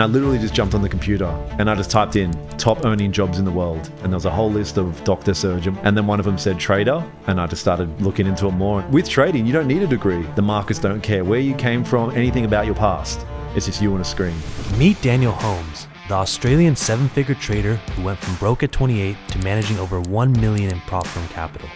I literally just jumped on the computer and I just typed in top earning jobs in the world. And there was a whole list of doctor, surgeon. And then one of them said trader. And I just started looking into it more. With trading, you don't need a degree. The markets don't care where you came from, anything about your past. It's just you on a screen. Meet Daniel Holmes, the Australian 7-figure trader who went from broke at 28 to managing over $1 million in prop firm capital.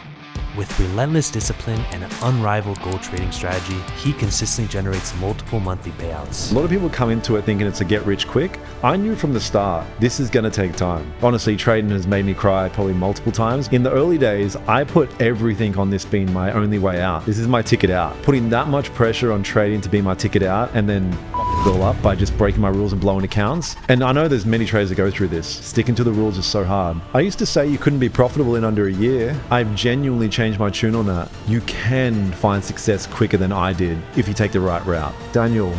With relentless discipline and an unrivaled gold trading strategy, he consistently generates multiple monthly payouts. A lot of people come into it thinking it's a get rich quick. I knew from the start, this is going to take time. Honestly, trading has made me cry probably multiple times. In the early days, I put everything on this being my only way out. This is my ticket out. Putting that much pressure on trading to be my ticket out and then it all up by just breaking my rules and blowing accounts. And I know there's many traders that go through this. Sticking to the rules is so hard. I used to say you couldn't be profitable in under a year. I've genuinely changed my tune on that. You can find success quicker than I did if you take the right route. Daniel,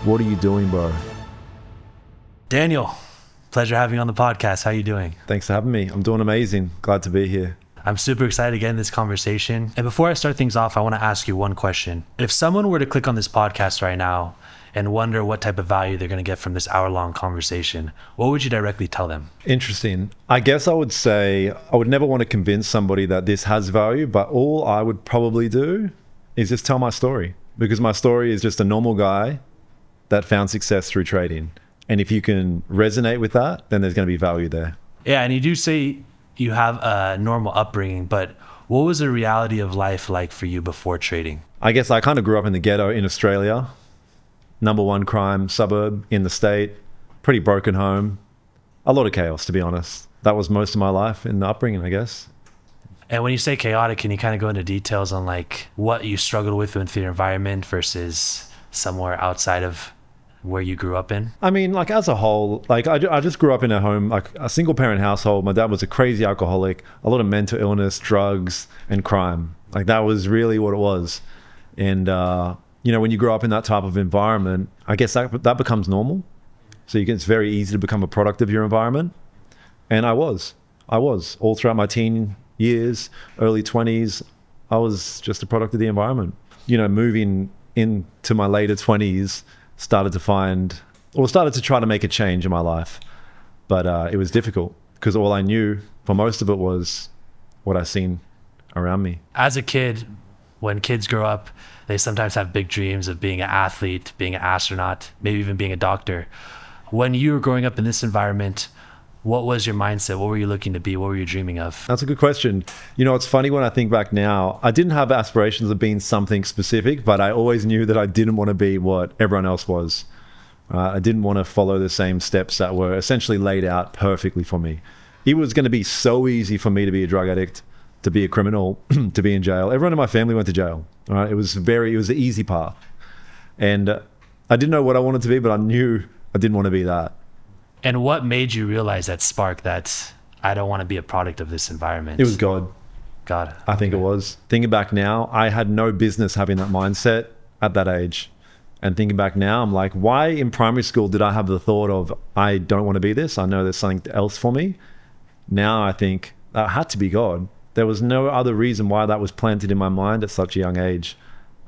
what are you doing, bro? Daniel, pleasure having you on the podcast. How are you doing? Thanks for having me. I'm doing amazing. Glad to be here. I'm super excited to get in this conversation. And before I start things off, I want to ask you one question. If someone were to click on this podcast right now and wonder what type of value they're going to get from this hour-long conversation, what would you directly tell them? Interesting. I guess I would say I would never want to convince somebody that this has value, but all I would probably do is just tell my story, because my story is just a normal guy that found success through trading. And if you can resonate with that, then there's going to be value there. Yeah, and you do say you have a normal upbringing, but what was the reality of life like for you before trading? I guess I kind of grew up in the ghetto in Australia. #1 crime suburb in the state, pretty broken home, a lot of chaos, to be honest. That was most of my life in the upbringing, I guess. And when you say chaotic, can you kind of go into details on like what you struggled with within your environment versus somewhere outside of where you grew up in? I mean, like as a whole, like I just grew up in a home, like a single parent household. My dad was a crazy alcoholic, a lot of mental illness, drugs, and crime. Like that was really what it was. And, you know, when you grow up in that type of environment, I guess that becomes normal. So it's very easy to become a product of your environment. And I was all throughout my teen years, early 20s, I was just a product of the environment. You know, moving into my later 20s, started to try to make a change in my life. But it was difficult because all I knew for most of it was what I seen around me. As a kid, when kids grow up, they sometimes have big dreams of being an athlete, being an astronaut, maybe even being a doctor. When you were growing up in this environment, what was your mindset? What were you looking to be? What were you dreaming of? That's a good question. You know, it's funny when I think back now, I didn't have aspirations of being something specific, but I always knew that I didn't want to be what everyone else was. I didn't want to follow the same steps that were essentially laid out perfectly for me. It was going to be so easy for me to be a drug addict, to be a criminal, to be in jail. Everyone in my family went to jail. All right? It was the easy path. And I didn't know what I wanted to be, but I knew I didn't want to be that. And what made you realize that spark that I don't want to be a product of this environment? It was God. God. I think it was. Thinking back now, I had no business having that mindset at that age. And thinking back now, I'm like, why in primary school did I have the thought of, I don't want to be this? I know there's something else for me. Now I think that had to be God. There was no other reason why that was planted in my mind at such a young age.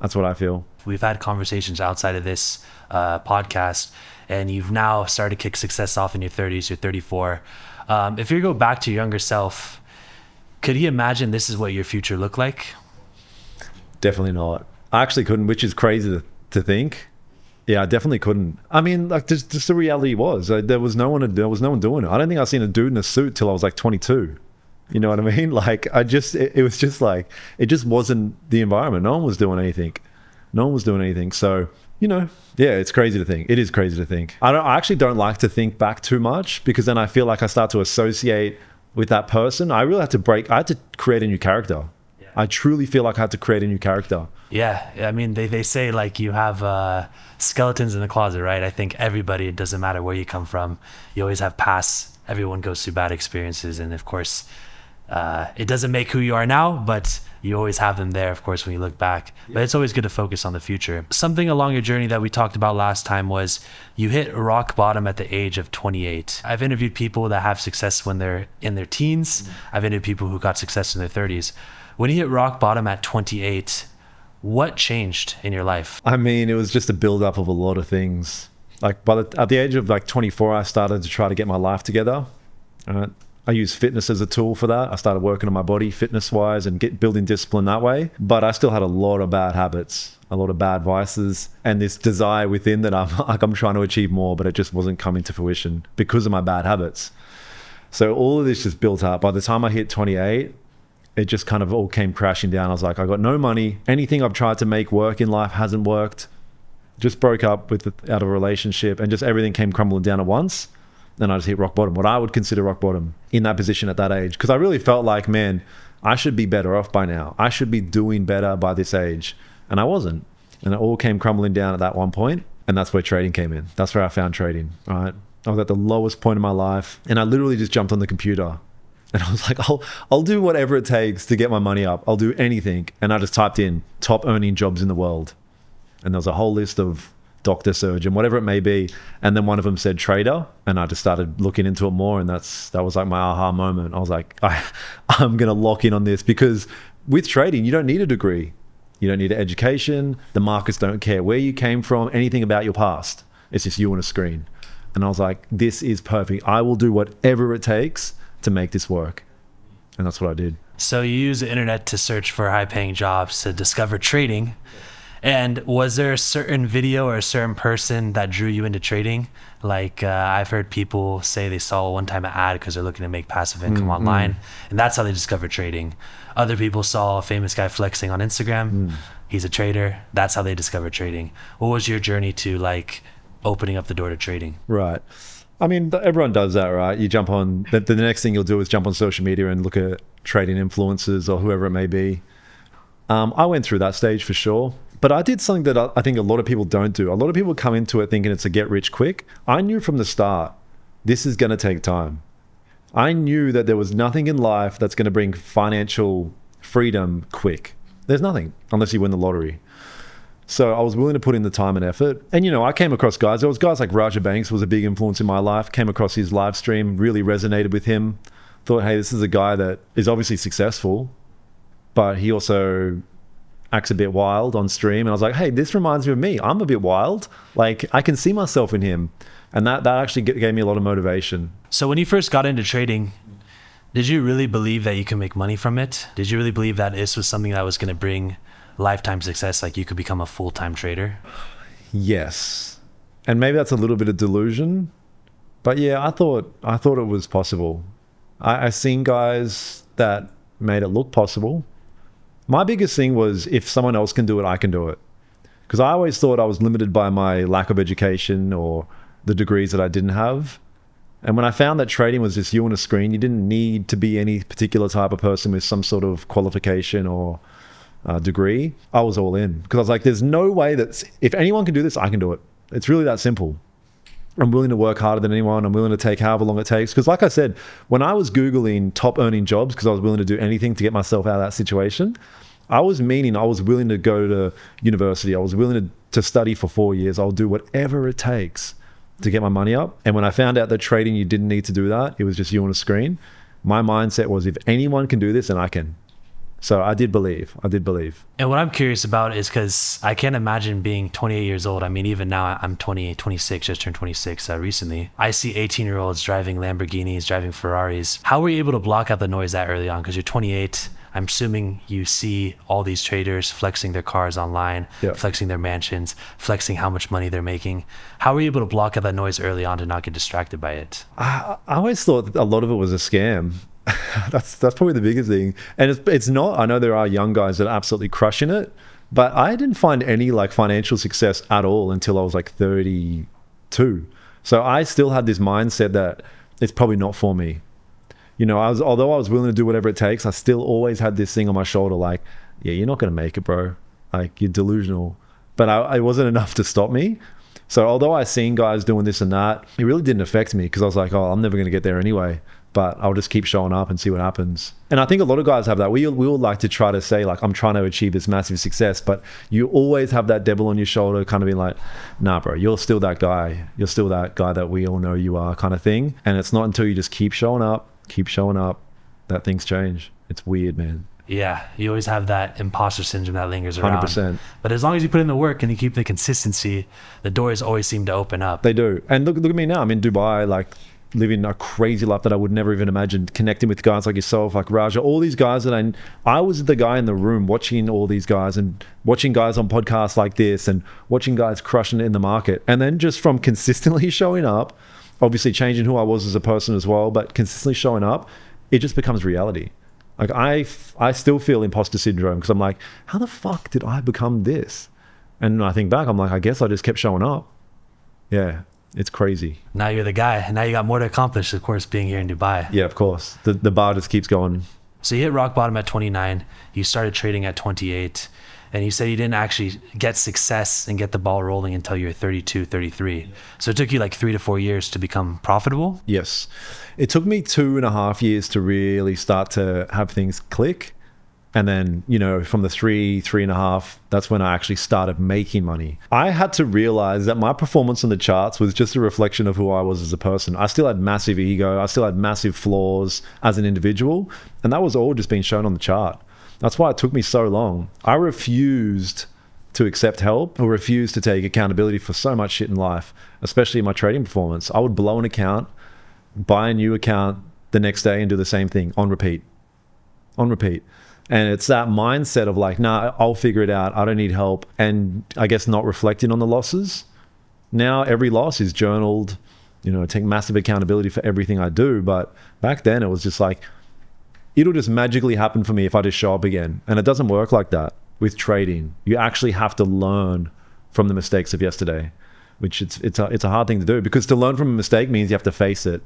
That's what I feel. We've had conversations outside of this podcast, and you've now started to kick success off in your 30s, you're 34. If you go back to your younger self, could you imagine this is what your future looked like? Definitely not. I actually couldn't, which is crazy to think. Yeah, I definitely couldn't. I mean, like just the reality was there was no one doing it. I don't think I've seen a dude in a suit till I was like 22. You know what I mean? Like it was just like, it just wasn't the environment. No one was doing anything. So, you know, yeah, it's crazy to think. It is crazy to think. I actually don't like to think back too much because then I feel like I start to associate with that person. I had to create a new character. Yeah. I truly feel like I had to create a new character. Yeah. I mean, they say like you have skeletons in the closet, right? I think everybody, it doesn't matter where you come from. You always have pasts. Everyone goes through bad experiences. And of course, it doesn't make who you are now, but you always have them there, of course, when you look back. But it's always good to focus on the future. Something along your journey that we talked about last time was you hit rock bottom at the age of 28. I've interviewed people that have success when they're in their teens. Mm-hmm. I've interviewed people who got success in their 30s. When you hit rock bottom at 28, what changed in your life? I mean, it was just a buildup of a lot of things. Like at the age of like 24, I started to try to get my life together. Right? I use fitness as a tool for that. I started working on my body fitness wise and building discipline that way. But I still had a lot of bad habits, a lot of bad vices, and this desire within that I'm trying to achieve more, but it just wasn't coming to fruition because of my bad habits. So all of this just built up. By the time I hit 28, it just kind of all came crashing down. I was like, I got no money. Anything I've tried to make work in life hasn't worked. Just broke up out of a relationship, and just everything came crumbling down at once. Then I just hit rock bottom, what I would consider rock bottom in that position at that age. Because I really felt like, man, I should be better off by now. I should be doing better by this age. And I wasn't. And it all came crumbling down at that one point. And that's where trading came in. That's where I found trading, right? I was at the lowest point in my life. And I literally just jumped on the computer. And I was like, I'll do whatever it takes to get my money up. I'll do anything. And I just typed in top earning jobs in the world. And there was a whole list of doctor, surgeon, whatever it may be. And then one of them said trader. And I just started looking into it more. And that was like my aha moment. I was like, I'm going to lock in on this, because with trading, you don't need a degree. You don't need an education. The markets don't care where you came from, anything about your past. It's just you on a screen. And I was like, this is perfect. I will do whatever it takes to make this work. And that's what I did. So you use the internet to search for high-paying jobs to discover trading. And was there a certain video or a certain person that drew you into trading? Like I've heard people say they saw a one-time ad because they're looking to make passive income online, and that's how they discovered trading. Other people saw a famous guy flexing on Instagram. He's a trader. That's how they discovered trading. What was your journey to like opening up the door to trading? Right. I mean, everyone does that, right? You jump on, the next thing you'll do is jump on social media and look at trading influencers or whoever it may be. I went through that stage for sure. But I did something that I think a lot of people don't do. A lot of people come into it thinking it's a get rich quick. I knew from the start, this is going to take time. I knew that there was nothing in life that's going to bring financial freedom quick. There's nothing unless you win the lottery. So I was willing to put in the time and effort. And, you know, I came across guys. There was guys like Raja Banks was a big influence in my life. Came across his live stream, really resonated with him. Thought, hey, this is a guy that is obviously successful, but he also acts a bit wild on stream. And I was like, hey, this reminds me of me. I'm a bit wild. Like, I can see myself in him. And that actually gave me a lot of motivation. So when you first got into trading, did you really believe that you could make money from it? Did you really believe that this was something that was going to bring lifetime success, like you could become a full-time trader? Yes. And maybe that's a little bit of delusion. But yeah, I thought it was possible. I've seen guys that made it look possible. My biggest thing was, if someone else can do it, I can do it. Because I always thought I was limited by my lack of education or the degrees that I didn't have. And when I found that trading was just you on a screen, you didn't need to be any particular type of person with some sort of qualification or degree, I was all in. Because I was like, there's no way that if anyone can do this, I can do it. It's really that simple. I'm willing to work harder than anyone. I'm willing to take however long it takes. Because like I said, when I was Googling top earning jobs, because I was willing to do anything to get myself out of that situation, I was willing to go to university. I was willing to study for 4 years. I'll do whatever it takes to get my money up. And when I found out that trading, you didn't need to do that, it was just you on a screen, my mindset was, if anyone can do this, then I can. So I did believe. And what I'm curious about is, because I can't imagine being 28 years old. I mean, even now I'm 28, 26, just turned 26 recently. I see 18-year-olds driving Lamborghinis, driving Ferraris. How were you able to block out the noise that early on? Because you're 28. I'm assuming you see all these traders flexing their cars online, flexing their mansions, flexing how much money they're making. How were you able to block out that noise early on to not get distracted by it? I always thought a lot of it was a scam. That's probably the biggest thing. And it's not. I know there are young guys that are absolutely crushing it, but I didn't find any like financial success at all until I was like 32. So I still had this mindset that it's probably not for me. You know, although I was willing to do whatever it takes, I still always had this thing on my shoulder like, yeah, you're not going to make it, bro. Like, you're delusional. But it wasn't enough to stop me. So although I seen guys doing this and that, it really didn't affect me, because I was like, oh, I'm never going to get there anyway. But I'll just keep showing up and see what happens. And I think a lot of guys have that. We all like to try to say, like, I'm trying to achieve this massive success, but you always have that devil on your shoulder kind of being like, nah, bro, you're still that guy. You're still that guy that we all know you are, kind of thing. And it's not until you just keep showing up, that things change. It's weird, man. Yeah, you always have that imposter syndrome that lingers around. 100%. But as long as you put in the work and you keep the consistency, the doors always seem to open up. They do. And look at me now. I'm in Dubai, like living a crazy life that I would never even imagine, connecting with guys like yourself, like Raja, all these guys that I was the guy in the room watching all these guys and watching guys on podcasts like this and watching guys crushing it in the market. And then just from consistently showing up, obviously changing who I was as a person as well, but consistently showing up, it just becomes reality. Like I still feel imposter syndrome because I'm like, how the fuck did I become this? And I think back, I'm like, I guess I just kept showing up. Yeah, it's crazy. Now you're the guy, and now you got more to accomplish, of course, being here in Dubai. Yeah, of course. The bar just keeps going. So you hit rock bottom at 29. You started trading at 28. And you said you didn't actually get success and get the ball rolling until you were 32, 33. So it took you like 3 to 4 years to become profitable? Yes. It took me 2.5 years to really start to have things click. And then, from the 3.5, that's when I actually started making money. I had to realize that my performance on the charts was just a reflection of who I was as a person. I still had massive ego. I still had massive flaws as an individual. And that was all just being shown on the chart. That's why it took me so long. I refused to accept help or refused to take accountability for so much shit in life, especially in my trading performance. I would blow an account, buy a new account the next day and do the same thing on repeat. And it's that mindset of like, nah, I'll figure it out. I don't need help. And I guess not reflecting on the losses. Now every loss is journaled, I take massive accountability for everything I do. But back then it was just like, it'll just magically happen for me if I just show up again. And it doesn't work like that with trading. You actually have to learn from the mistakes of yesterday, which it's a hard thing to do, because to learn from a mistake means you have to face it.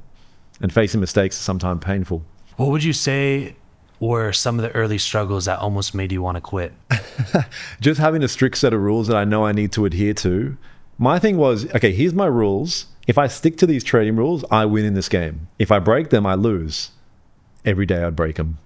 And facing mistakes is sometimes painful. What would you say were some of the early struggles that almost made you want to quit? Just having a strict set of rules that I know I need to adhere to. My thing was, okay, here's my rules. If I stick to these trading rules, I win in this game. If I break them, I lose. Every day I'd break them.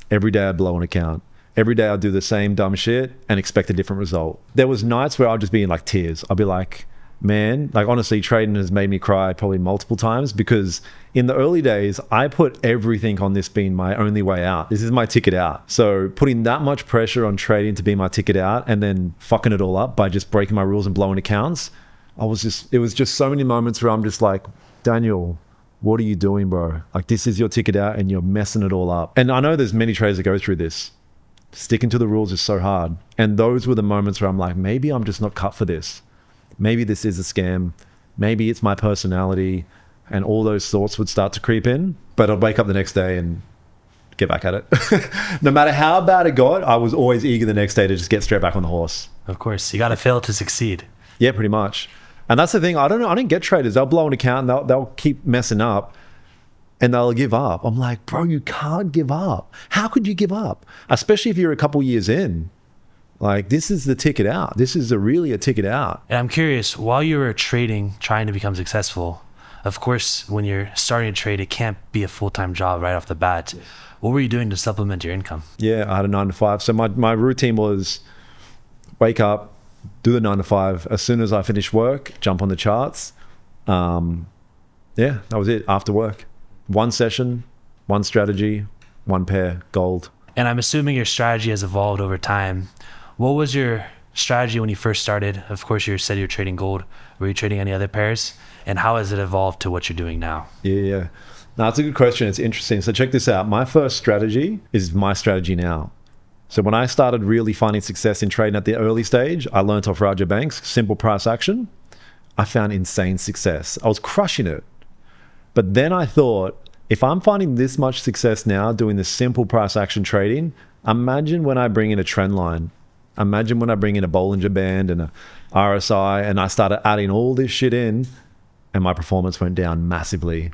Every day I'd blow an account. Every day I'd do the same dumb shit and expect a different result. There was nights where I'd just be in like tears. I'd be like, man, like honestly, trading has made me cry probably multiple times, because in the early days, I put everything on this being my only way out. This is my ticket out. So putting that much pressure on trading to be my ticket out and then fucking it all up by just breaking my rules and blowing accounts, it was just so many moments where I'm just like, Daniel, what are you doing, bro? Like, this is your ticket out and you're messing it all up. And I know there's many traders that go through this. Sticking to the rules is so hard. And those were the moments where I'm like, maybe I'm just not cut for this. Maybe this is a scam. Maybe it's my personality. And all those thoughts would start to creep in. But I'd wake up the next day and get back at it. No matter how bad it got, I was always eager the next day to just get straight back on the horse. Of course, you got to fail to succeed. Yeah, pretty much. And that's the thing. I didn't get traders. They'll blow an account and they'll keep messing up and they'll give up. I'm like, bro, you can't give up. How could you give up? Especially if you're a couple years in. Like, this is the ticket out. This is really a ticket out. And I'm curious, while you were trading, trying to become successful, of course, when you're starting to trade, it can't be a full-time job right off the bat. What were you doing to supplement your income? Yeah, I had a 9 to 5. So my routine was wake up, do the 9 to 5. As soon as I finish work, jump on the charts. Yeah, that was it. After work, one session, one strategy, one pair, gold. And I'm assuming your strategy has evolved over time. What was your strategy when you first started? Of course, you said you're trading gold. Were you trading any other pairs? And how has it evolved to what you're doing now? Yeah. No, that's a good question. It's interesting. So check this out. My first strategy is my strategy now. So when I started really finding success in trading at the early stage, I learned off Raja Banks, simple price action. I found insane success. I was crushing it. But then I thought, if I'm finding this much success now doing this simple price action trading, imagine when I bring in a trend line. Imagine when I bring in a Bollinger Band and a RSI and I started adding all this shit in and my performance went down massively.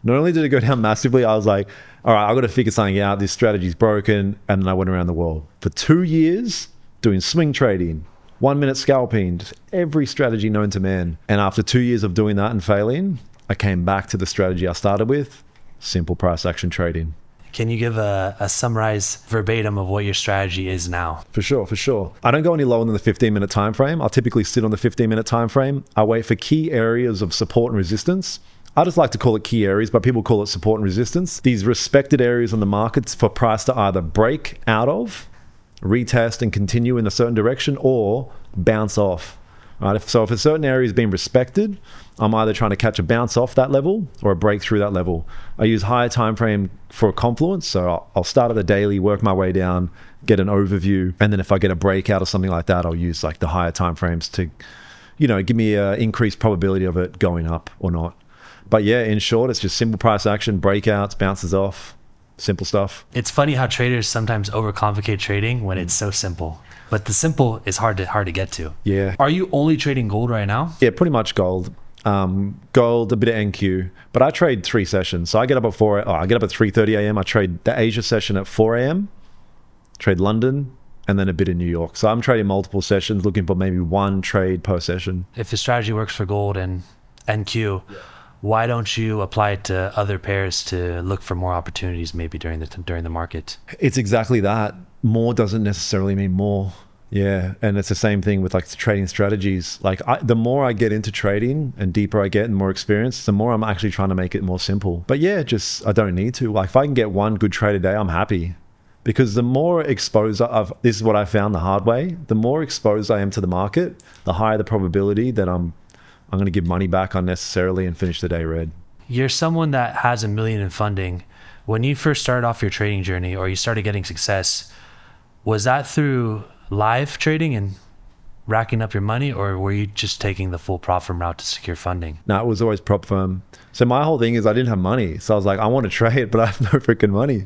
Not only did it go down massively, I was like, all right, I've got to figure something out. This strategy's broken. And then I went around the world for 2 years doing swing trading, 1 minute scalping, just every strategy known to man. And after 2 years of doing that and failing, I came back to the strategy I started with, simple price action trading. Can you give a summarized verbatim of what your strategy is now? For sure. I don't go any lower than the 15-minute time frame. I'll typically sit on the 15-minute time frame. I wait for key areas of support and resistance. I just like to call it key areas, but people call it support and resistance. These respected areas on the markets for price to either break out of, retest and continue in a certain direction, or bounce off. Right? So if a certain area is being respected, I'm either trying to catch a bounce off that level or a break through that level. I use higher time frame for a confluence. So I'll start at the daily, work my way down, get an overview. And then if I get a breakout or something like that, I'll use like the higher time frames to, give me an increased probability of it going up or not. But yeah, in short, it's just simple price action, breakouts, bounces off, simple stuff. It's funny how traders sometimes overcomplicate trading when it's so simple. But the simple is hard to get to. Yeah. Are you only trading gold right now? Yeah, pretty much gold. Gold, a bit of NQ, but I trade 3 sessions. So I get up at 3:30 a.m. I trade the Asia session at 4 a.m. Trade London, and then a bit in New York. So I'm trading multiple sessions, looking for maybe 1 trade per session. If the strategy works for gold and NQ, why don't you apply it to other pairs to look for more opportunities maybe during the market? It's exactly that. More doesn't necessarily mean more. Yeah, and it's the same thing with like trading strategies. Like the more I get into trading and deeper I get and more experience, the more I'm actually trying to make it more simple. But yeah, I don't need to. Like if I can get 1 good trade a day, I'm happy. Because the more exposed this is what I found the hard way, the more exposed I am to the market, the higher the probability that I'm going to give money back unnecessarily and finish the day red. You're someone that has $1 million in funding. When you first started off your trading journey or you started getting success, was that through live trading and racking up your money, or were you just taking the full prop firm route to secure funding? No, it was always prop firm. So my whole thing is I didn't have money. So I was like, I want to trade, but I have no freaking money.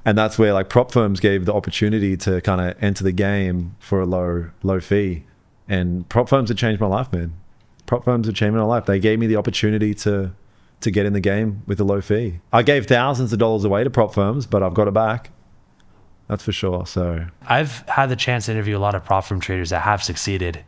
And that's where like prop firms gave the opportunity to kind of enter the game for a low fee. And prop firms have changed my life, man. Prop firms have changed my life. They gave me the opportunity to get in the game with a low fee. I gave thousands of dollars away to prop firms, but I've got it back. That's for sure. So I've had the chance to interview a lot of prop firm traders that have succeeded.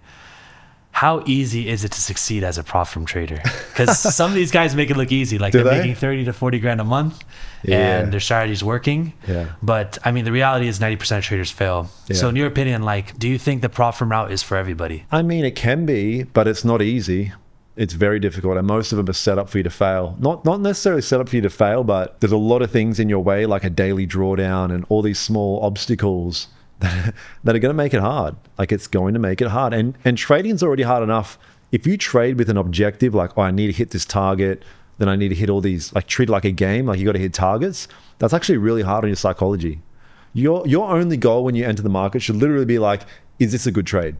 How easy is it to succeed as a prop firm trader? Because some of these guys make it look easy, like they're making 30 to 40 grand a month, and their strategy's working. Yeah. But I mean, the reality is 90% of traders fail. Yeah. So in your opinion, like, do you think the prop firm route is for everybody? I mean, it can be, but it's not easy. It's very difficult, and most of them are set up for you to fail. Not necessarily set up for you to fail, but there's a lot of things in your way, like a daily drawdown and all these small obstacles that are going to make it hard. Like it's going to make it hard. And trading's already hard enough. If you trade with an objective, like, oh, I need to hit this target, then I need to hit all these, like treat it like a game, like you got to hit targets. That's actually really hard on your psychology. Your only goal when you enter the market should literally be like, is this a good trade?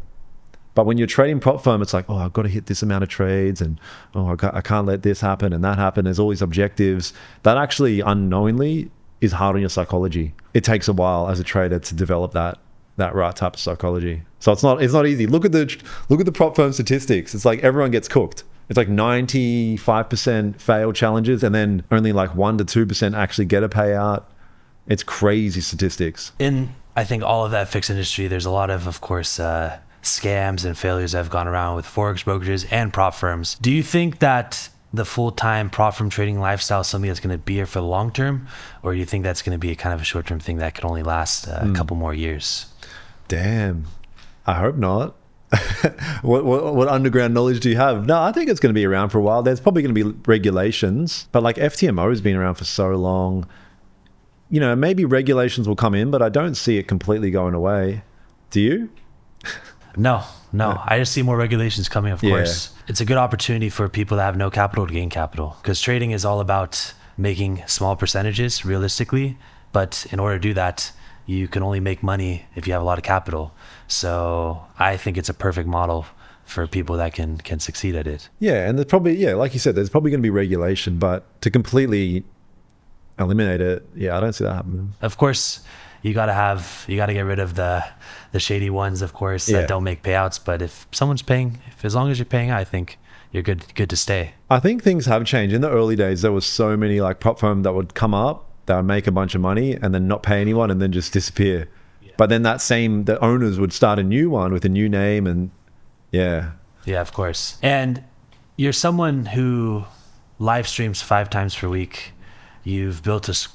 But when you're trading prop firm, it's like, oh, I've got to hit this amount of trades, and oh, I can't let this happen and that happen. There's all these objectives. That actually unknowingly is hard on your psychology. It takes a while as a trader to develop that right type of psychology. So it's not easy. Look at the prop firm statistics. It's like everyone gets cooked. It's like 95% fail challenges, and then only like 1% to 2% actually get a payout. It's crazy statistics. In, I think, all of that fixed industry, there's a lot of course, scams and failures that have gone around with forex brokerages and prop firms. Do you think that the full-time prop firm trading lifestyle is something that's going to be here for the long term, or do you think that's going to be a kind of a short-term thing that could only last a couple more years? Damn, I hope not. What underground knowledge do you have? No, I think it's going to be around for a while. There's probably going to be regulations, but like FTMO has been around for so long. Maybe regulations will come in, but I don't see it completely going away. Do you? No. I just see more regulations coming, of course. It's a good opportunity for people that have no capital to gain capital, because trading is all about making small percentages realistically. But in order to do that, you can only make money if you have a lot of capital. So I think it's a perfect model for people that can succeed at it. Yeah, and there's probably, like you said, there's probably going to be regulation, but to completely eliminate it, I don't see that happening. Of course, you got to get rid of the shady ones, of course, that don't make payouts. But if someone's paying, as long as you're paying, I think you're good to stay. I think things have changed. In the early days, there was so many like prop firms that would come up, that would make a bunch of money and then not pay anyone and then just disappear. But then the owners would start a new one with a new name, and yeah, of course. And you're someone who live streams 5 times per week. You've built a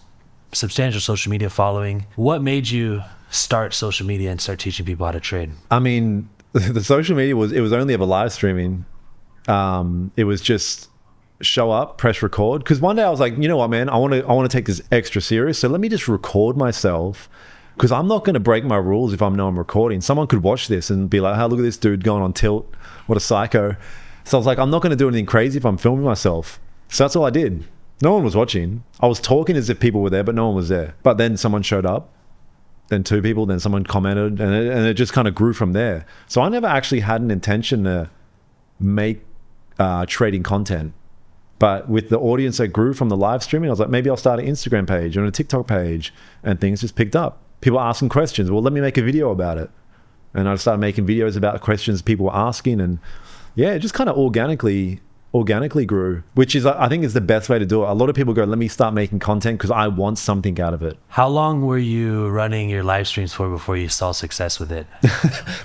substantial social media following. What made you start social media and start teaching people how to trade? I mean, the social media was only ever live streaming. It was just show up, press record. Because one day I was like, you know what, man, I want to take this extra serious. So let me just record myself, because I'm not going to break my rules if I know I'm recording. Someone could watch this and be like, "Hey, look at this dude going on tilt. What a psycho." So I was like, I'm not going to do anything crazy if I'm filming myself. So that's all I did. No one was watching. I was talking as if people were there, but no one was there. But then someone showed up, then 2 people, then someone commented, and it just kind of grew from there. So I never actually had an intention to make trading content. But with the audience that grew from the live streaming, I was like, maybe I'll start an Instagram page or a TikTok page, and things just picked up. People asking questions. Well, let me make a video about it. And I started making videos about questions people were asking, and yeah, it just kind of organically grew, which is, I think, is the best way to do it. A lot of people go, let me start making content because I want something out of it. How long were you running your live streams for before you saw success with it?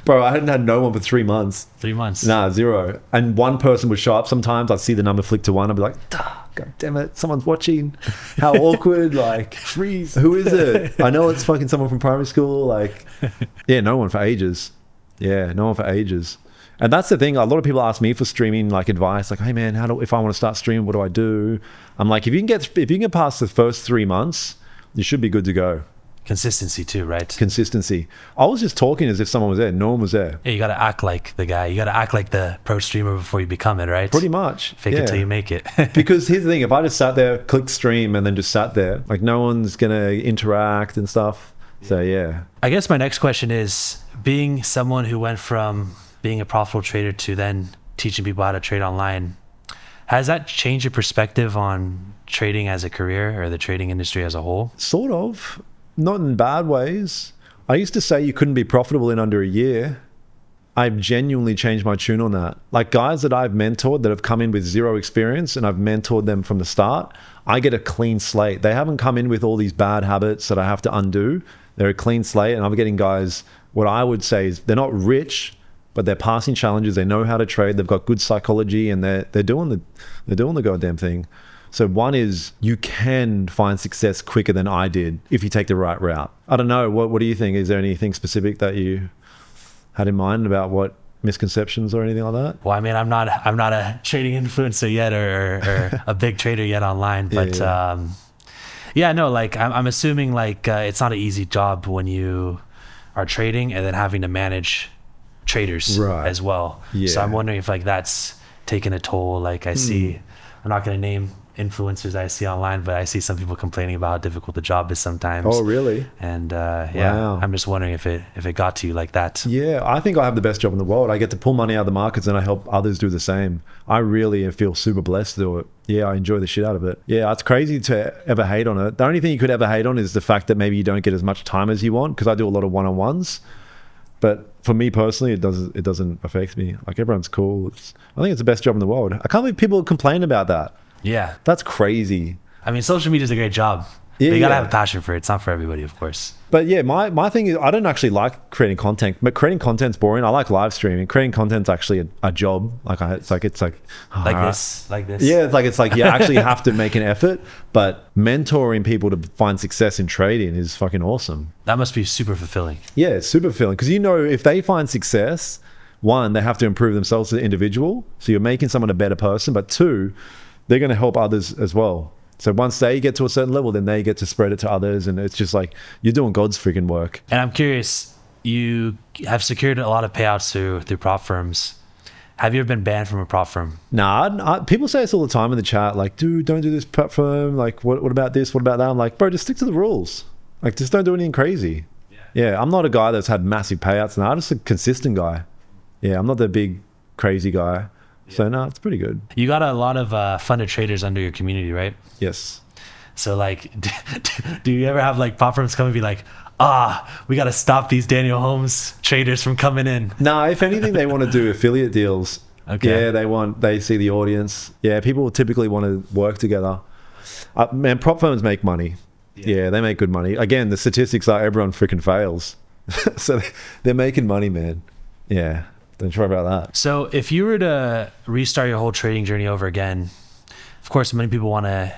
Bro, I hadn't had no one for 3 months. 3 months? Nah, 0. And one person would show up sometimes. I'd see the number flick to 1. I'd be like, God damn it, someone's watching. How awkward. Like, freeze. Who is it? I know it's fucking someone from primary school. Like, yeah, no one for ages. Yeah, no one for ages. And that's the thing. A lot of people ask me for streaming like advice, like, "Hey man, if I want to start streaming, what do I do?" I'm like, if you can get past the first 3 months, you should be good to go. Consistency too, right? Consistency. I was just talking as if someone was there. No one was there. Yeah, you got to act like the guy. You got to act like the pro streamer before you become it, right? Pretty much. Fake it till you make it. Because here's the thing. If I just sat there, clicked stream, and then just sat there, like, no one's going to interact and stuff. So yeah. I guess my next question is, being someone who went from being a profitable trader to then teaching people how to trade online, has that changed your perspective on trading as a career or the trading industry as a whole? Sort of. Not in bad ways. I used to say you couldn't be profitable in under a year. I've genuinely changed my tune on that. Like, guys that I've mentored that have come in with 0 experience and I've mentored them from the start, I get a clean slate. They haven't come in with all these bad habits that I have to undo. They're a clean slate, and I'm getting guys, what I would say is, they're not rich, but they're passing challenges. They know how to trade. They've got good psychology, and they're doing the goddamn thing. So one is, you can find success quicker than I did if you take the right route. I don't know. What do you think? Is there anything specific that you had in mind about what misconceptions or anything like that? Well, I mean, I'm not a trading influencer yet, or a big trader yet online, but yeah, no, like I'm assuming like it's not an easy job when you are trading and then having to manage traders as well. Yeah. So I'm wondering if like that's taken a toll. Like I see, I'm not going to name influencers I see online, but I see some people complaining about how difficult the job is sometimes. Oh, really? And yeah, I'm just wondering if it got to you like that. Yeah, I think I have the best job in the world. I get to pull money out of the markets and I help others do the same. I really feel super blessed to do it. Yeah, I enjoy the shit out of it. Yeah, it's crazy to ever hate on it. The only thing you could ever hate on is the fact that maybe you don't get as much time as you want, because I do a lot of one-on-ones. But for me personally, it doesn't affect me. Like, everyone's cool. I think it's the best job in the world. I can't believe people complain about that. Yeah. That's crazy. I mean, social media is a great job. Yeah, but you got to have a passion for it. It's not for everybody, of course. But yeah, my thing is, I don't actually like creating content. But creating content's boring. I like live streaming. Creating content's actually a job. Like it's like this. Yeah, it's like you actually have to make an effort. But mentoring people to find success in trading is fucking awesome. That must be super fulfilling. Yeah, it's super fulfilling, because if they find success, 1, they have to improve themselves as an individual. So you're making someone a better person. But 2, they're going to help others as well. So once they get to a certain level, then they get to spread it to others. And it's just like, you're doing God's freaking work. And I'm curious, you have secured a lot of payouts through prop firms. Have you ever been banned from a prop firm? Nah, people say this all the time in the chat. Like, dude, don't do this prop firm. Like, what about this? What about that? I'm like, bro, just stick to the rules. Like, just don't do anything crazy. Yeah, I'm not a guy that's had massive payouts now. I'm just a consistent guy. Yeah, I'm not the big, crazy guy. So no, it's pretty good. You got a lot of funded traders under your community, right? Yes. So like, do you ever have like prop firms come and be like, we got to stop these Daniel Holmes traders from coming in? Nah, if anything, they want to do affiliate deals. Okay. Yeah, they see the audience. Yeah, people typically want to work together. Man, prop firms make money. Yeah, they make good money. Again, the statistics are everyone freaking fails. So they're making money, man. Yeah. Don't you worry about that. So if you were to restart your whole trading journey over again, of course, many people want to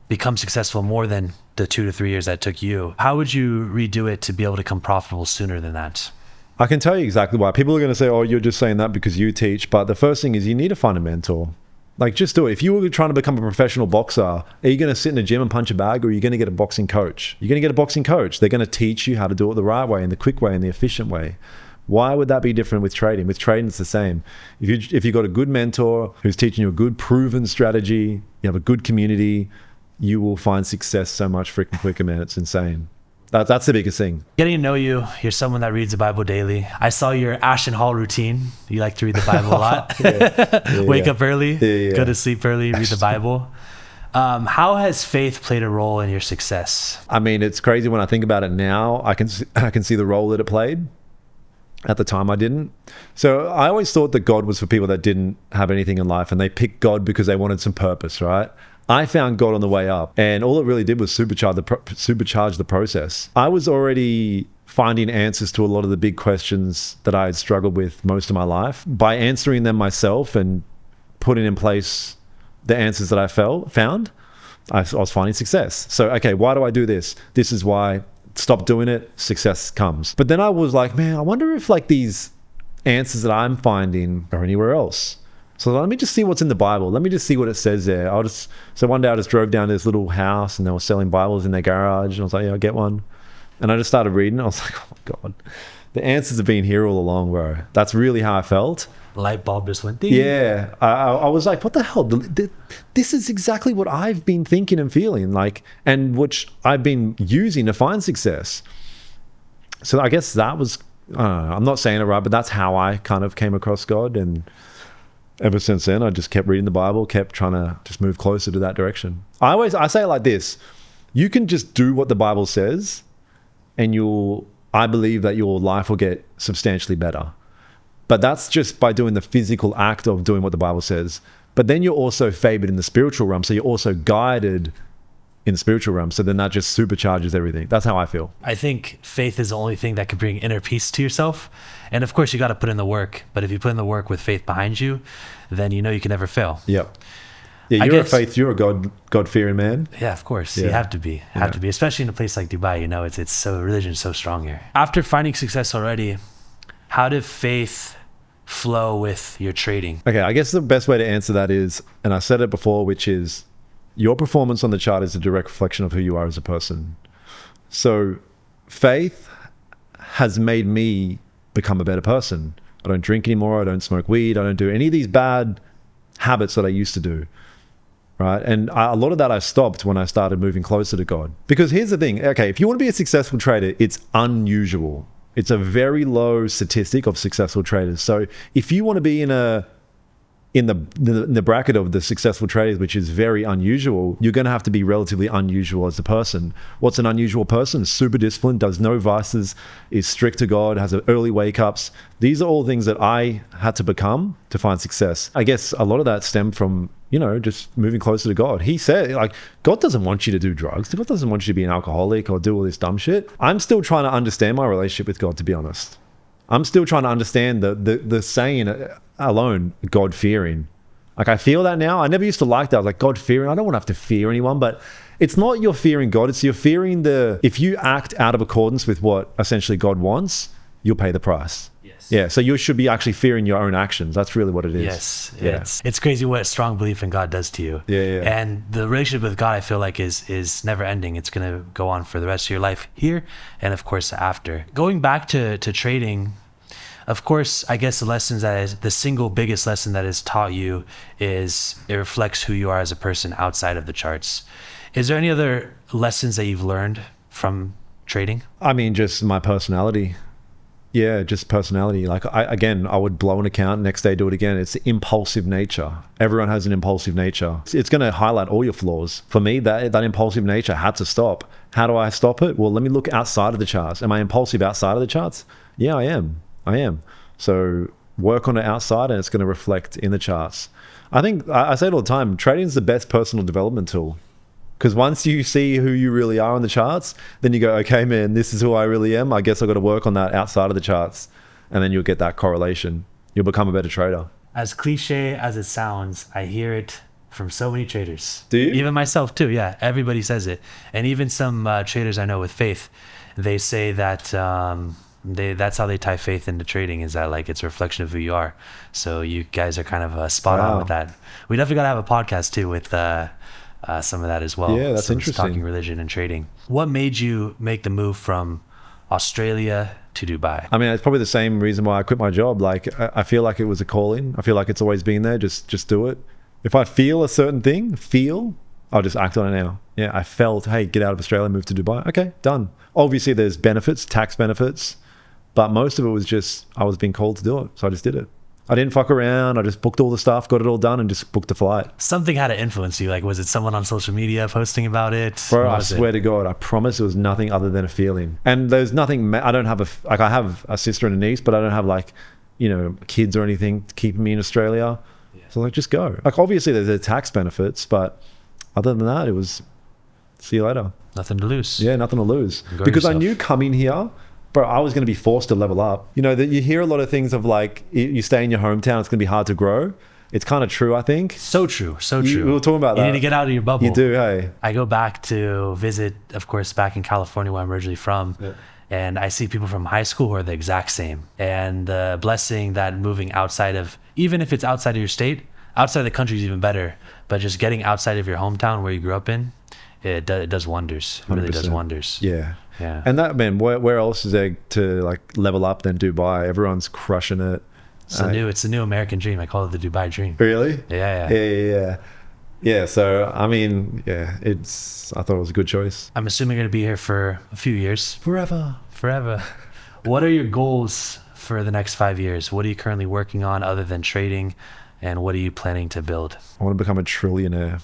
become successful more than the 2 to 3 years that took you. How would you redo it to be able to become profitable sooner than that? I can tell you exactly why. People are going to say, oh, you're just saying that because you teach. But the first thing is, you need to find a mentor. Like, just do it. If you were trying to become a professional boxer, are you going to sit in a gym and punch a bag, or are you going to get a boxing coach? You're going to get a boxing coach. They're going to teach you how to do it the right way, and the quick way, and the efficient way. Why would that be different with trading? With trading, it's the same. If you've got a good mentor who's teaching you a good proven strategy, you have a good community, you will find success so much freaking quicker, man. It's insane. That's the biggest thing. Getting to know you, you're someone that reads the Bible daily. I saw your Ashton Hall routine. You like to read the Bible a lot. Wake up early, go to sleep early, read the Bible. How has faith played a role in your success? I mean, it's crazy when I think about it now. I can see the role that it played. At the time, I didn't. So I always thought that God was for people that didn't have anything in life, and they picked God because they wanted some purpose, right? I found God on the way up, and all it really did was supercharge the process. I was already finding answers to a lot of the big questions that I had struggled with most of my life. By answering them myself and putting in place the answers that I found, I was finding success. So, okay, why do I do this? This is why. Stop doing it, success comes. But then I was like, man, I wonder if like these answers that I'm finding are anywhere else. So let me just see what's in the Bible. Let me just see what it says there. So one day I just drove down to this little house, and they were selling Bibles in their garage. And I was like, yeah, I'll get one. And I just started reading. I was like, oh my God, the answers have been here all along, bro. That's really how I felt. Light bulb just went ding. Yeah. I was like, what the hell? This is exactly what I've been thinking and feeling, like, and which I've been using to find success. So I guess that was, I don't know, I'm not saying it right, but that's how I kind of came across God. And ever since then, I just kept reading the Bible, kept trying to just move closer to that direction. I say it like this: you can just do what the Bible says, and I believe that your life will get substantially better. But that's just by doing the physical act of doing what the Bible says. But then you're also favored in the spiritual realm. So you're also guided in the spiritual realm. So then that just supercharges everything. That's how I feel. I think faith is the only thing that can bring inner peace to yourself. And of course, you got to put in the work. But if you put in the work with faith behind you, then you know you can never fail. Yep. Yeah, you're a God-fearing man. Yeah, of course. Yeah. You have to be. Especially in a place like Dubai, you know, it's so, religion's so strong here. After finding success already, how did faith flow with your trading? Okay, I guess the best way to answer that is, and I said it before, which is your performance on the chart is a direct reflection of who you are as a person. So faith has made me become a better person. I don't drink anymore. I don't smoke weed. I don't do any of these bad habits that I used to do. Right. And a lot of that I stopped when I started moving closer to God. Because here's the thing. Okay, if you want to be a successful trader, it's unusual. It's a very low statistic of successful traders. So if you want to be in the bracket of the successful traders, which is very unusual, you're going to have to be relatively unusual as a person. What's an unusual person? Super disciplined, does no vices, is strict to God, has early wake-ups. These are all things that I had to become to find success. I guess a lot of that stemmed from, just moving closer to God. He said, God doesn't want you to do drugs. God doesn't want you to be an alcoholic or do all this dumb shit. I'm still trying to understand my relationship with God, to be honest. I'm still trying to understand the saying alone, God-fearing. I feel that now. I never used to like that. I was like, God-fearing. I don't want to have to fear anyone, but it's not you're fearing God. It's you're fearing if you act out of accordance with what essentially God wants, you'll pay the price. Yes. Yeah. So you should be actually fearing your own actions. That's really what it is. Yes. Yeah. It's crazy what a strong belief in God does to you. Yeah. And the relationship with God, I feel like is never ending. It's going to go on for the rest of your life here. And of course, after going back to trading, of course, I guess the single biggest lesson that is taught you is it reflects who you are as a person outside of the charts. Is there any other lessons that you've learned from trading? I mean, just my personality. Yeah, just personality. I would blow an account, next day do it again. It's impulsive nature. Everyone has an impulsive nature. It's going to highlight all your flaws. For me, that impulsive nature had to stop. How do I stop it? Well, let me look outside of the charts. Am I impulsive outside of the charts? Yeah, I am. So work on it outside, and it's going to reflect in the charts. I think I say it all the time, trading is the best personal development tool. Because once you see who you really are on the charts, then you go, okay, man, this is who I really am. I guess I've got to work on that outside of the charts. And then you'll get that correlation. You'll become a better trader. As cliche as it sounds, I hear it from so many traders. Do you? Even myself too, yeah. Everybody says it. And even some traders I know with faith, they say that That's how they tie faith into trading, is that like it's a reflection of who you are. So you guys are kind of spot on with that. We definitely got to have a podcast too with some of that as well. Yeah, that's interesting. Talking religion and trading. What made you make the move from Australia to Dubai? I mean, it's probably the same reason why I quit my job. Like, I feel like it was a calling. I feel like it's always been there. Just do it. If I feel a certain thing, I'll just act on it now. Yeah, I felt, hey, get out of Australia, move to Dubai. Okay, done. Obviously, there's benefits, tax benefits, but most of it was just I was being called to do it, so I just did it. I didn't fuck around. I just booked all the stuff, got it all done, and just booked a flight. Something had to influence you. Like, was it someone on social media posting about it? Bro, I swear to God, I promise it was nothing other than a feeling. And there's nothing, I don't have I have a sister and a niece, but I don't have like, kids or anything keeping me in Australia. Yeah. So like, just go. Like, obviously there's the tax benefits, but other than that, it was see you later. Nothing to lose. Yeah, nothing to lose. Because I knew coming here, bro, I was going to be forced to level up. That you hear a lot of things of like, you stay in your hometown, it's going to be hard to grow. It's kind of true, I think. So true. We were talking about that. You need to get out of your bubble. You do, hey. I go back to visit, of course, back in California, where I'm originally from. Yeah. And I see people from high school who are the exact same. And the blessing that moving outside of, even if it's outside of your state, outside of the country is even better. But just getting outside of your hometown where you grew up in, it does wonders. It really does wonders. Yeah. Yeah. And that, man, where else is there to like level up than Dubai? Everyone's crushing it. It's the new American dream. I call it the Dubai dream. Really? Yeah. Yeah. So, I mean, yeah, I thought it was a good choice. I'm assuming you're going to be here for a few years. Forever. What are your goals for the next 5 years? What are you currently working on other than trading? And what are you planning to build? I want to become a trillionaire.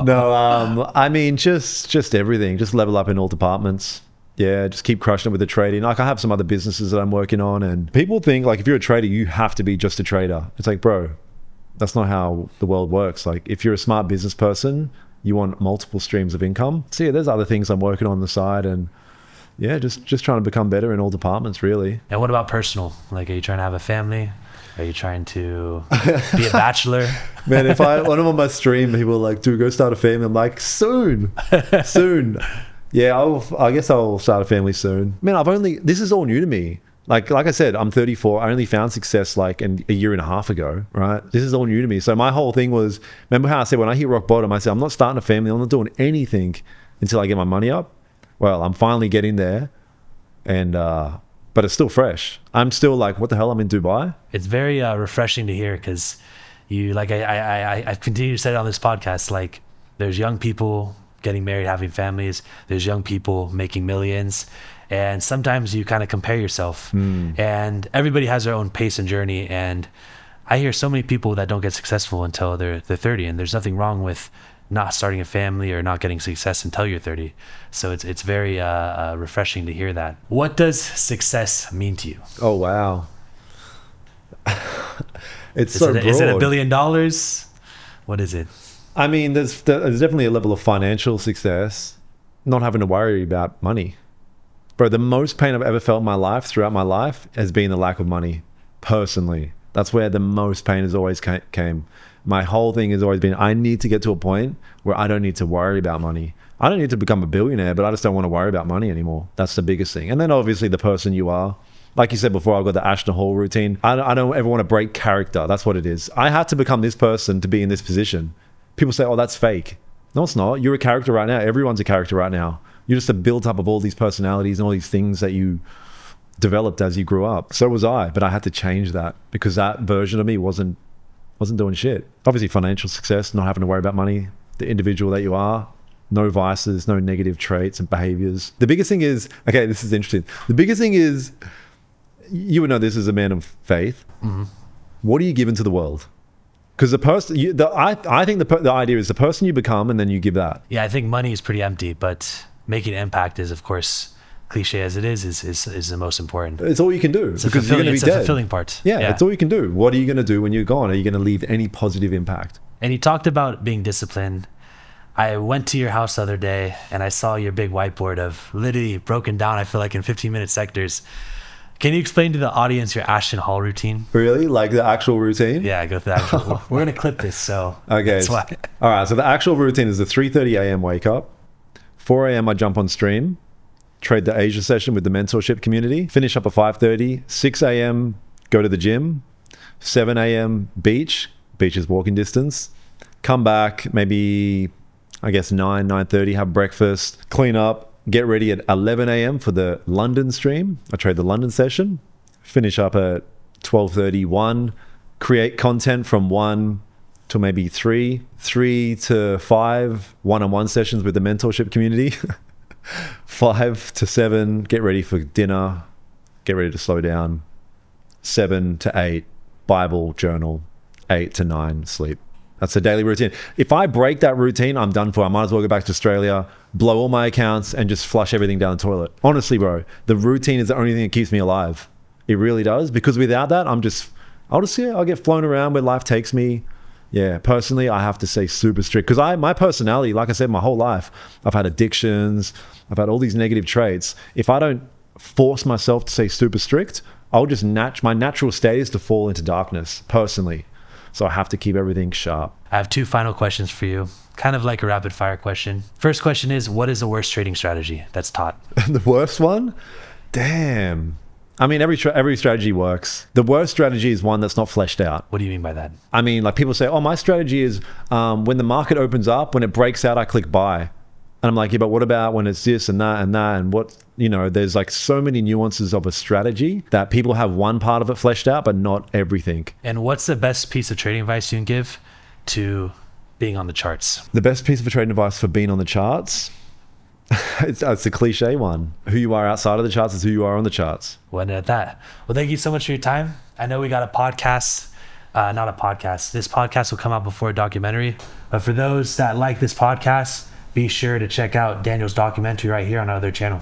No, I mean, just everything. Just level up in all departments. Yeah, just keep crushing it with the trading. Like, I have some other businesses that I'm working on, and people think like if you're a trader, you have to be just a trader. It's like, bro, that's not how the world works. Like, if you're a smart business person, you want multiple streams of income. So yeah, there's other things I'm working on the side, and yeah, just trying to become better in all departments, really. And what about personal? Like, are you trying to have a family? Are you trying to be a bachelor? Man, when I'm on my stream, people are like, dude, go start a family. I'm like, soon. Yeah, I guess I'll start a family soon. Man, this is all new to me. Like I said, I'm 34. I only found success like a year and a half ago, right? This is all new to me. So my whole thing was, remember how I said when I hit rock bottom, I said, I'm not starting a family. I'm not doing anything until I get my money up. Well, I'm finally getting there. And, but it's still fresh. I'm still like, what the hell? I'm in Dubai. It's very refreshing to hear, because you, like I continue to say it on this podcast, like there's young people getting married, having families. There's young people making millions. And sometimes you kind of compare yourself. And everybody has their own pace and journey. And I hear so many people that don't get successful until they're 30. And there's nothing wrong with not starting a family or not getting success until you're 30. So it's very refreshing to hear that. What does success mean to you? Oh, wow. It's so broad. Is it $1 billion? What is it? I mean, there's definitely a level of financial success, not having to worry about money. Bro, the most pain I've ever felt in my life, throughout my life, has been the lack of money, personally. That's where the most pain has always came. My whole thing has always been, I need to get to a point where I don't need to worry about money. I don't need to become a billionaire, but I just don't want to worry about money anymore. That's the biggest thing. And then obviously the person you are. Like you said before, I've got the Ashton Hall routine. I don't ever want to break character. That's what it is. I had to become this person to be in this position. People say, oh, that's fake. No, it's not. You're a character right now. Everyone's a character right now. You're just a build-up of all these personalities and all these things that you developed as you grew up. So was I, but I had to change that because that version of me wasn't doing shit. Obviously, financial success, not having to worry about money, the individual that you are, no vices, no negative traits and behaviors. The biggest thing is, okay, this is interesting. The biggest thing is, you would know this as a man of faith. Mm-hmm. What are you giving to the world? Because I think the idea is the person you become, and then you give that. Yeah, I think money is pretty empty, but making an impact is, of course, cliche as it is the most important. It's all you can do, because you're going to be dead. It's a fulfilling part. Yeah, it's all you can do. What are you going to do when you're gone? Are you going to leave any positive impact? And you talked about being disciplined. I went to your house the other day and I saw your big whiteboard of literally broken down, I feel like, in 15-minute sectors. Can you explain to the audience your Ashton Hall routine? Really? Like the actual routine? Yeah, go through the actual. We're going to clip this, so okay. That's why. All right, so the actual routine is the 3:30 a.m. wake up. 4 a.m. I jump on stream. trade the Asia session with the mentorship community, finish up at 5:30, 6 a.m., go to the gym, 7 a.m. beach is walking distance, come back maybe, I guess 9:30, have breakfast, clean up, get ready at 11 a.m. for the London stream. I trade the London session, finish up at 12:30, 1, create content from 1 to maybe 3 to 5 one-on-one sessions with the mentorship community. 5 to 7, get ready for dinner, get ready to slow down. 7 to 8, Bible, journal. 8 to 9, sleep. That's a daily routine. If I break that routine, I'm done for. I might as well go back to Australia, blow all my accounts, and just flush everything down the toilet. Honestly, bro, the routine is the only thing that keeps me alive. It really does. Because without that, I'll get flown around where life takes me. Yeah, personally, I have to say super strict. Because my personality, like I said, my whole life, I've had addictions, I've had all these negative traits. If I don't force myself to say super strict, I'll just my natural state is to fall into darkness, personally. So I have to keep everything sharp. I have 2 final questions for you, kind of like a rapid fire question. First question is, what is the worst trading strategy that's taught? The worst one? Damn. I mean, every strategy works. The worst strategy is one that's not fleshed out. What do you mean by that? I mean, like people say, oh, my strategy is when the market opens up, when it breaks out, I click buy. And I'm like, yeah, but what about when it's this and that and what, there's like so many nuances of a strategy that people have one part of it fleshed out, but not everything. And what's the best piece of trading advice you can give to being on the charts? The best piece of trading advice for being on the charts? It's a cliche one. Who you are outside of the charts is who you are on the charts. We'll end it at that. Well, thank you so much for your time. I know we got a podcast, not a podcast. This podcast will come out before a documentary. But for those that like this podcast, be sure to check out Daniel's documentary right here on our other channel.